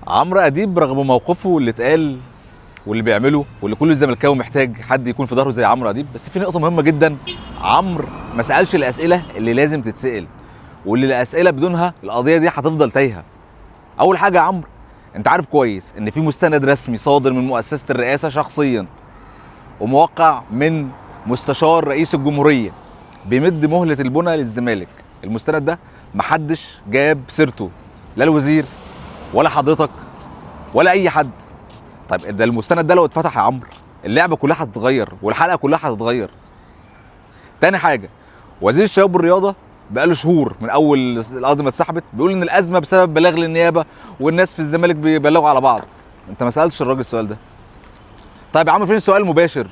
عمرو اديب رغم موقفه اللي اتقال واللي بيعمله واللي كل الزملكاوي محتاج حد يكون في ظهره زي عمرو اديب، بس في نقطه مهمه جدا. عمرو ما سالش الاسئله اللي لازم تتسال، واللي الاسئله بدونها القضيه دي هتفضل تايهه. اول حاجه يا عمرو، انت عارف كويس ان في مستند رسمي صادر من مؤسسه الرئاسه شخصيا وموقع من مستشار رئيس الجمهوريه بيمد مهله البنى للزمالك. المستند ده محدش جاب سيرته، لا الوزير ولا حضرتك ولا اي حد. طيب ده المستند ده لو اتفتح يا عمرو اللعبه كلها هتتغير والحلقه كلها هتتغير. تاني حاجه، وزير الشباب والرياضه بقاله شهور من اول الارض ما اتسحبت بيقول ان الازمه بسبب بلاغ للنيابه والناس في الزمالك بيبلغوا على بعض. انت ما سالتش الراجل السؤال ده. طيب يا عم فين السؤال المباشر؟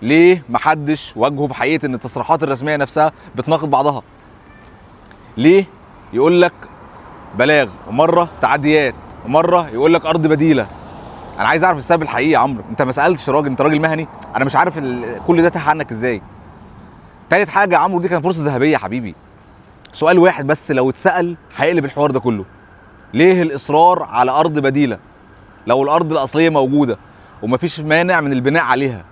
ليه محدش واجهه بحقيقه ان التصريحات الرسميه نفسها بتناقض بعضها؟ ليه يقول لك بلاغ ومره تعديات ومره يقول لك ارض بديله؟ انا عايز اعرف السبب الحقيقي يا عمرو. انت ما سالتش راجل، انت راجل مهني، انا مش عارف كل ده تاه عنك ازاي. تالت حاجه يا عمرو، دي كانت فرصه ذهبيه يا حبيبي. سؤال واحد بس لو اتسال هيقلب الحوار ده كله. ليه الاصرار على ارض بديله لو الارض الاصليه موجوده ومفيش مانع من البناء عليها؟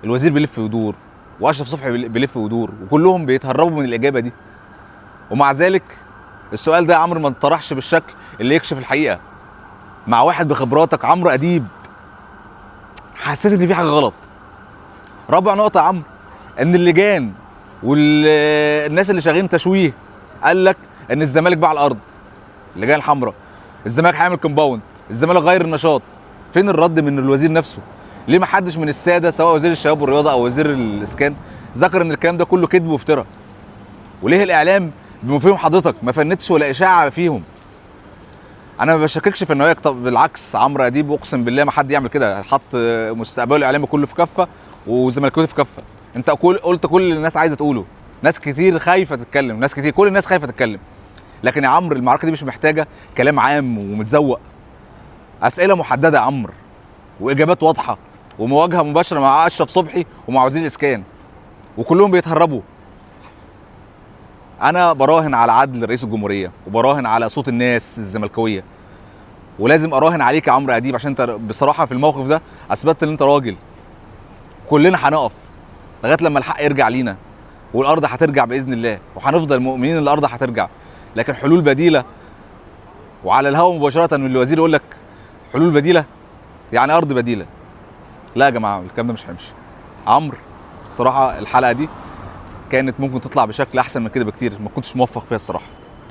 الوزير بيلف ويدور واشرف صبحي بيلف ويدور وكلهم بيتهربوا من الاجابه دي، ومع ذلك السؤال ده يا عمرو ما اتطرحش بالشكل اللي يكشف الحقيقه. مع واحد بخبراتك عمرو اديب حسيت ان في حاجه غلط. رابع نقطه يا عمرو، ان اللجان والناس اللي شغالين تشويه قال لك ان الزمالك باع الارض، اللجان الحمراء، الزمالك هيعمل كومباوند، الزمالك غير النشاط. فين الرد من الوزير نفسه؟ ليه ما حدش من الساده سواء وزير الشباب والرياضه او وزير الاسكان ذكر ان الكلام ده كله كذب وافتراء؟ وليه الاعلام بما فيهم حضرتك ما فندش ولا اشاعه فيهم؟ انا ما بشككش في النوايا، بالعكس عمرو اديب اقسم بالله ما حد يعمل كده، حط مستقبله الاعلامي كله في كفه وزملكاوي في كفه. انت قلت كل اللي الناس عايزه تقوله، ناس كتير خايفه تتكلم، ناس كتير، كل الناس خايفه تتكلم. لكن يا عمرو المعركه دي مش محتاجه كلام عام ومتزوق. اسئله محدده يا عمرو واجابات واضحه ومواجهه مباشره مع اشرف صبحي ومع وزير الاسكان وكلهم بيتهربوا. انا براهن على عدل رئيس الجمهوريه وبراهن على صوت الناس الزملكاويه، ولازم اراهن عليك يا عمرو اديب عشان انت بصراحه في الموقف ده اثبتت ان انت راجل. كلنا هنقف لغايه لما الحق يرجع لينا والارض هترجع باذن الله، وهنفضل مؤمنين ان الارض هترجع. لكن حلول بديله وعلى الهواء مباشره من الوزير يقول لك حلول بديله يعني ارض بديله، لا يا جماعه الكلام ده مش هيمشي. عمرو صراحه الحلقه دي كانت ممكن تطلع بشكل احسن من كده بكتير، ما كنتش موفق فيها الصراحه.